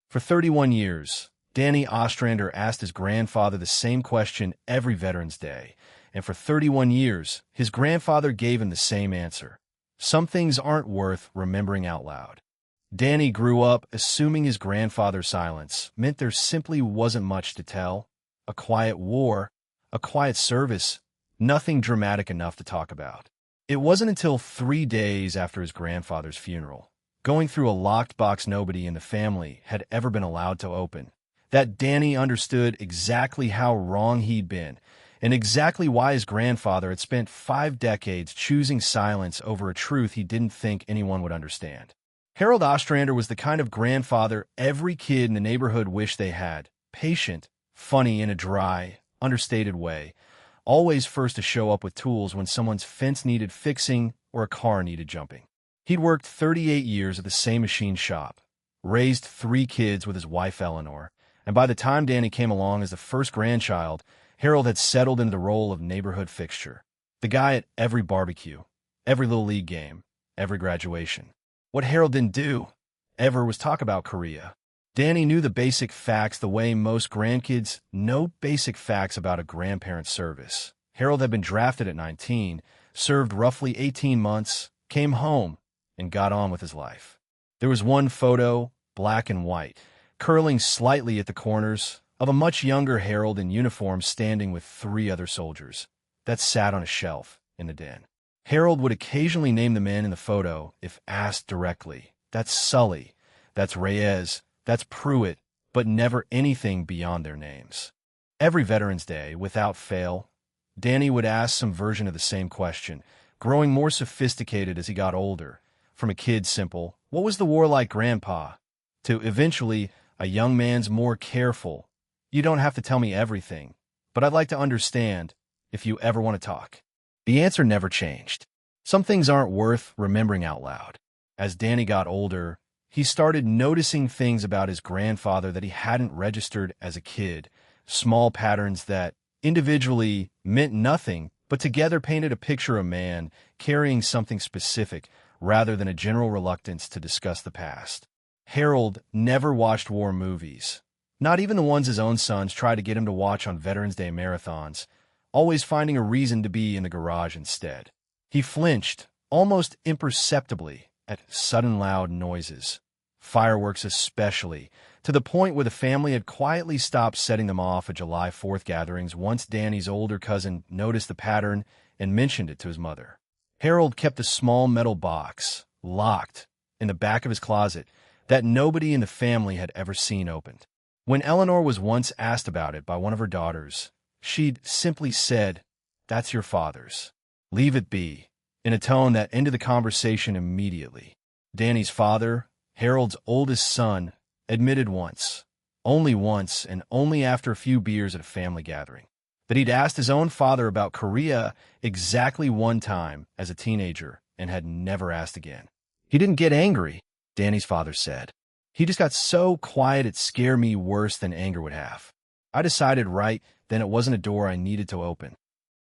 For 31 years, Danny Ostrander asked his grandfather the same question every Veterans Day, and for 31 years, his grandfather gave him the same answer. Some things aren't worth remembering out loud. Danny grew up assuming his grandfather's silence meant there simply wasn't much to tell. A quiet war, a quiet service, nothing dramatic enough to talk about. It wasn't until 3 days after his grandfather's funeral, going through a locked box nobody in the family had ever been allowed to open, that Danny understood exactly how wrong he'd been, and exactly why his grandfather had spent 5 decades choosing silence over a truth he didn't think anyone would understand. Harold Ostrander was the kind of grandfather every kid in the neighborhood wished they had, patient, funny in a dry, understated way, always first to show up with tools when someone's fence needed fixing or a car needed jumping. He'd worked 38 years at the same machine shop, raised 3 kids with his wife Eleanor, and by the time Danny came along as the first grandchild, Harold had settled into the role of neighborhood fixture. The guy at every barbecue, every Little League game, every graduation. What Harold didn't do ever was talk about Korea. Danny knew the basic facts the way most grandkids know basic facts about a grandparent's service. Harold had been drafted at 19, served roughly 18 months, came home, and got on with his life. There was one photo, black and white, curling slightly at the corners, of a much younger Harold in uniform standing with 3 other soldiers, that sat on a shelf in the den. Harold would occasionally name the men in the photo if asked directly. That's Sully, that's Reyes, that's Pruitt, but never anything beyond their names. Every Veterans Day, without fail, Danny would ask some version of the same question, growing more sophisticated as he got older, from a kid's simple, "What was the war like, Grandpa?" to eventually a young man's more careful, "You don't have to tell me everything, but I'd like to understand if you ever want to talk." The answer never changed. Some things aren't worth remembering out loud. As Danny got older, he started noticing things about his grandfather that he hadn't registered as a kid, small patterns that individually meant nothing, but together painted a picture of a man carrying something specific rather than a general reluctance to discuss the past. Harold never watched war movies, not even the ones his own sons tried to get him to watch on Veterans Day marathons, always finding a reason to be in the garage instead. He flinched, almost imperceptibly, at sudden loud noises, fireworks especially, to the point where the family had quietly stopped setting them off at July 4th gatherings once Danny's older cousin noticed the pattern and mentioned it to his mother. Harold kept a small metal box, locked, in the back of his closet that nobody in the family had ever seen opened. When Eleanor was once asked about it by one of her daughters, she'd simply said, "That's your father's. Leave it be," in a tone that ended the conversation immediately. Danny's father, Harold's oldest son, admitted once, and only after a few beers at a family gathering, that he'd asked his own father about Korea exactly one time as a teenager and had never asked again. "He didn't get angry," Danny's father said. "He just got so quiet it scared me worse than anger would have. I decided right then it wasn't a door I needed to open."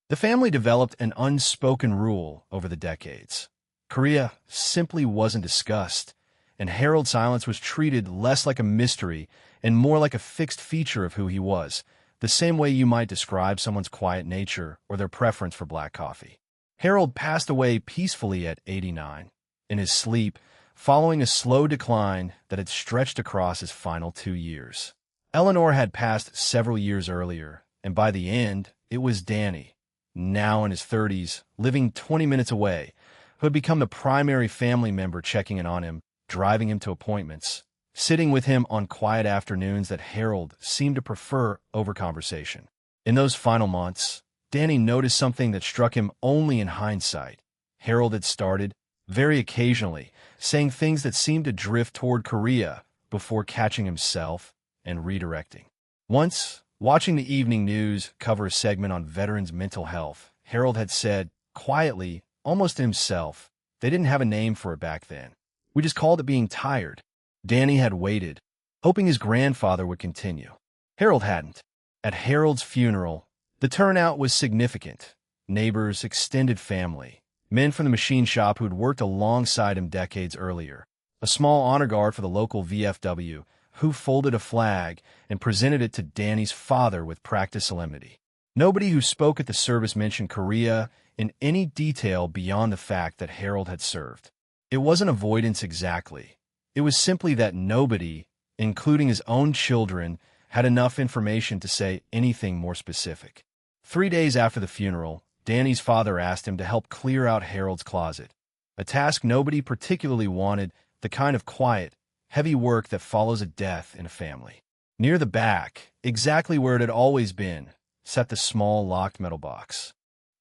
The family developed an unspoken rule over the decades. Korea simply wasn't discussed, and Harold's silence was treated less like a mystery and more like a fixed feature of who he was, the same way you might describe someone's quiet nature or their preference for black coffee. Harold passed away peacefully at 89, in his sleep, following a slow decline that had stretched across his final 2 years. Eleanor had passed several years earlier, and by the end, it was Danny, now in his 30s, living 20 minutes away, who had become the primary family member checking in on him, driving him to appointments, sitting with him on quiet afternoons that Harold seemed to prefer over conversation. In those final months, Danny noticed something that struck him only in hindsight. Harold had started, very occasionally, saying things that seemed to drift toward Korea before catching himself and redirecting. Once, watching the evening news cover a segment on veterans' mental health, Harold had said, quietly, almost to himself, they didn't have a name for it back then. We just called it being tired. Danny had waited, hoping his grandfather would continue. Harold hadn't. At Harold's funeral, the turnout was significant. Neighbors, extended family, men from the machine shop who had worked alongside him decades earlier, a small honor guard for the local VFW, who folded a flag and presented it to Danny's father with practiced solemnity. Nobody who spoke at the service mentioned Korea in any detail beyond the fact that Harold had served. It wasn't avoidance exactly. It was simply that nobody, including his own children, had enough information to say anything more specific. 3 days after the funeral, Danny's father asked him to help clear out Harold's closet, a task nobody particularly wanted, the kind of quiet, heavy work that follows a death in a family. Near the back, exactly where it had always been, sat the small locked metal box.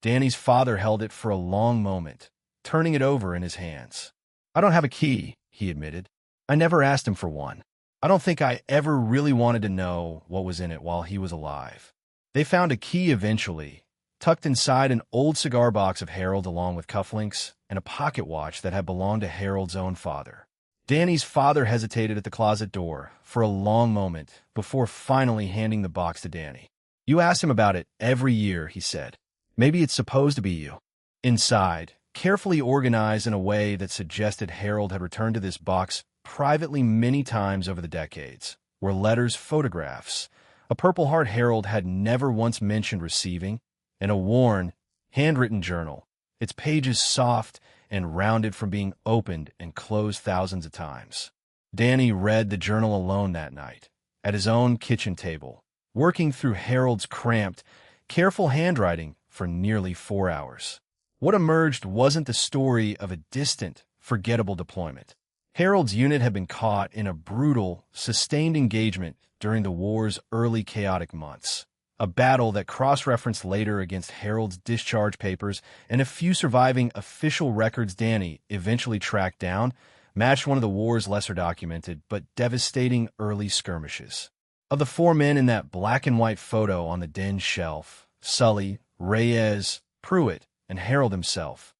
Danny's father held it for a long moment, turning it over in his hands. "I don't have a key," he admitted. "I never asked him for one. I don't think I ever really wanted to know what was in it while he was alive." They found a key eventually, tucked inside an old cigar box of Harold along with cufflinks and a pocket watch that had belonged to Harold's own father. Danny's father hesitated at the closet door for a long moment before finally handing the box to Danny. "You ask him about it every year," he said. "Maybe it's supposed to be you." Inside, carefully organized in a way that suggested Harold had returned to this box privately many times over the decades, were letters, photographs, a Purple Heart Harold had never once mentioned receiving, and a worn, handwritten journal, its pages soft and rounded from being opened and closed thousands of times. Danny read the journal alone that night, at his own kitchen table, working through Harold's cramped, careful handwriting for nearly 4 hours. What emerged wasn't the story of a distant, forgettable deployment. Harold's unit had been caught in a brutal, sustained engagement during the war's early chaotic months, a battle that cross-referenced later against Harold's discharge papers and a few surviving official records Danny eventually tracked down matched one of the war's lesser documented but devastating early skirmishes. Of the 4 men in that black-and-white photo on the den shelf, Sully, Reyes, Pruitt, and Harold himself,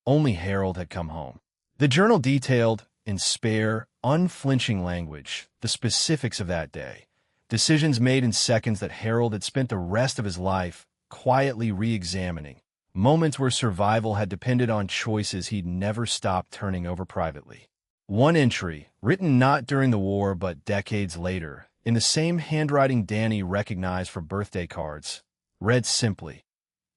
only Harold had come home. The journal detailed, in spare, unflinching language, the specifics of that day, decisions made in seconds that Harold had spent the rest of his life quietly re-examining, moments where survival had depended on choices he'd never stopped turning over privately. One entry, written not during the war but decades later, in the same handwriting Danny recognized for birthday cards, read simply,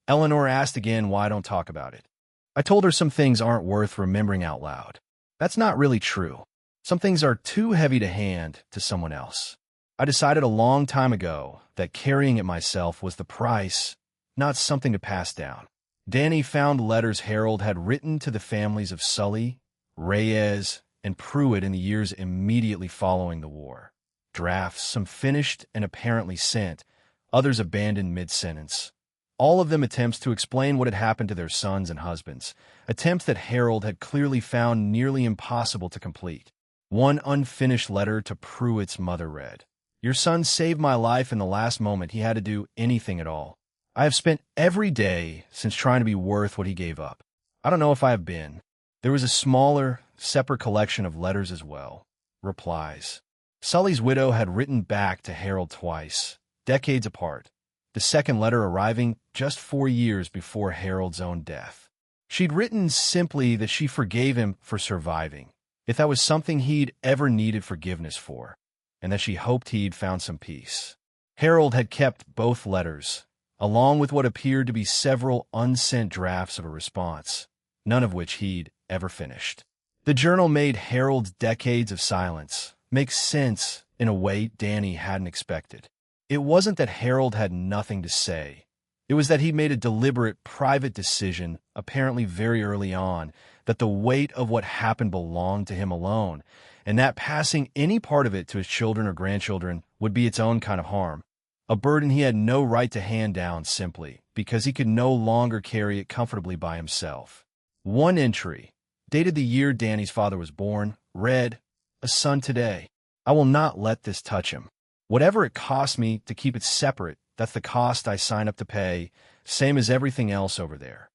"Eleanor asked again why I don't talk about it. I told her some things aren't worth remembering out loud. That's not really true. Some things are too heavy to hand to someone else. I decided a long time ago that carrying it myself was the price, not something to pass down." Danny found letters Harold had written to the families of Sully, Reyes, and Pruitt in the years immediately following the war. Drafts, some finished and apparently sent, others abandoned mid-sentence. All of them attempts to explain what had happened to their sons and husbands, attempts that Harold had clearly found nearly impossible to complete. One unfinished letter to Pruitt's mother read, "Your son saved my life in the last moment he had to do anything at all. I have spent every day since trying to be worth what he gave up. I don't know if I have been." There was a smaller, separate collection of letters as well, replies. Sully's widow had written back to Harold twice, decades apart, the second letter arriving just 4 years before Harold's own death. She'd written simply that she forgave him for surviving, if that was something he'd ever needed forgiveness for, and that she hoped he'd found some peace. Harold had kept both letters, along with what appeared to be several unsent drafts of a response, none of which he'd ever finished. The journal made Harold's decades of silence make sense in a way Danny hadn't expected. It wasn't that Harold had nothing to say. It was that he'd made a deliberate, private decision, apparently very early on, that the weight of what happened belonged to him alone, and that passing any part of it to his children or grandchildren would be its own kind of harm, a burden he had no right to hand down simply because he could no longer carry it comfortably by himself. One entry, dated the year Danny's father was born, read, "A son today. I will not let this touch him. Whatever it costs me to keep it separate, that's the cost I sign up to pay, same as everything else over there."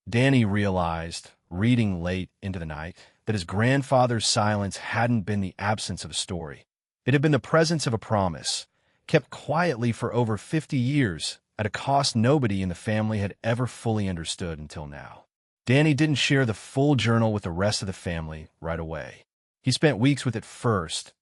Danny realized, reading late into the night, that his grandfather's silence hadn't been the absence of a story. It had been the presence of a promise, kept quietly for over 50 years, at a cost nobody in the family had ever fully understood until now. Danny didn't share the full journal with the rest of the family right away. He spent weeks with it first,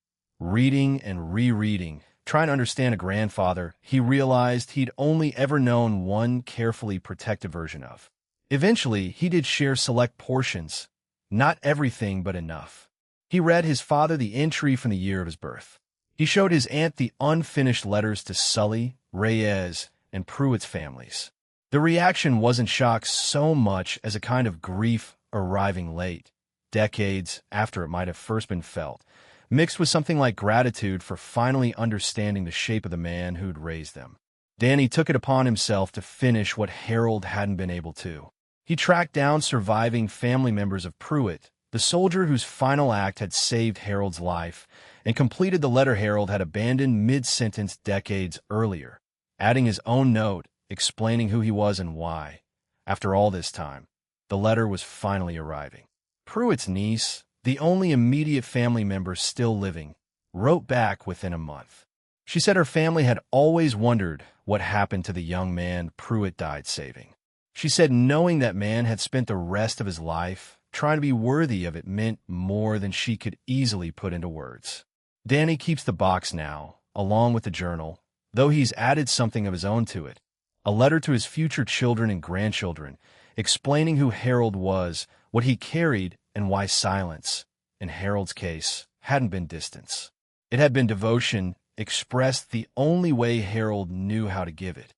Reading and rereading, trying to understand a grandfather he realized he'd only ever known one carefully protected version of. Eventually, he did share select portions, not everything but enough. He read his father the entry from the year of his birth. He showed his aunt the unfinished letters to Sully, Reyes, and Pruitt's families. The reaction wasn't shock so much as a kind of grief arriving late, decades after it might have first been felt, mixed with something like gratitude for finally understanding the shape of the man who'd raised them. Danny took it upon himself to finish what Harold hadn't been able to. He tracked down surviving family members of Pruitt, the soldier whose final act had saved Harold's life, and completed the letter Harold had abandoned mid-sentence decades earlier, adding his own note explaining who he was and why. After all this time, the letter was finally arriving. Pruitt's niece, the only immediate family member still living, wrote back within a month. She said her family had always wondered what happened to the young man Pruitt died saving. She said knowing that man had spent the rest of his life trying to be worthy of it meant more than she could easily put into words. Danny keeps the box now, along with the journal, though he's added something of his own to it, a letter to his future children and grandchildren, explaining who Harold was, what he carried, and why silence, in Harold's case, hadn't been distance. It had been devotion, expressed the only way Harold knew how to give it.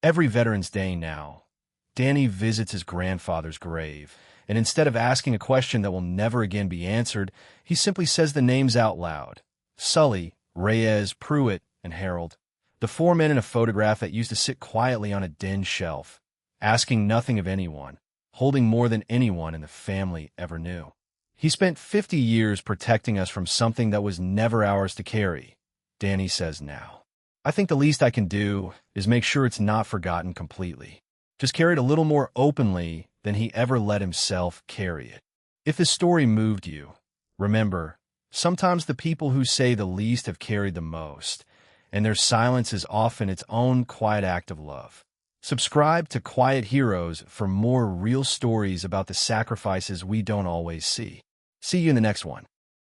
Every Veterans Day now, Danny visits his grandfather's grave, and instead of asking a question that will never again be answered, he simply says the names out loud. Sully, Reyes, Pruitt, and Harold, the four men in a photograph that used to sit quietly on a den shelf, asking nothing of anyone, holding more than anyone in the family ever knew. He spent 50 years protecting us from something that was never ours to carry, Danny says now. I think the least I can do is make sure it's not forgotten completely. Just carry it a little more openly than he ever let himself carry it. If this story moved you, remember, sometimes the people who say the least have carried the most, and their silence is often its own quiet act of love. Subscribe to Quiet Heroes for more real stories about the sacrifices we don't always see. See you in the next one.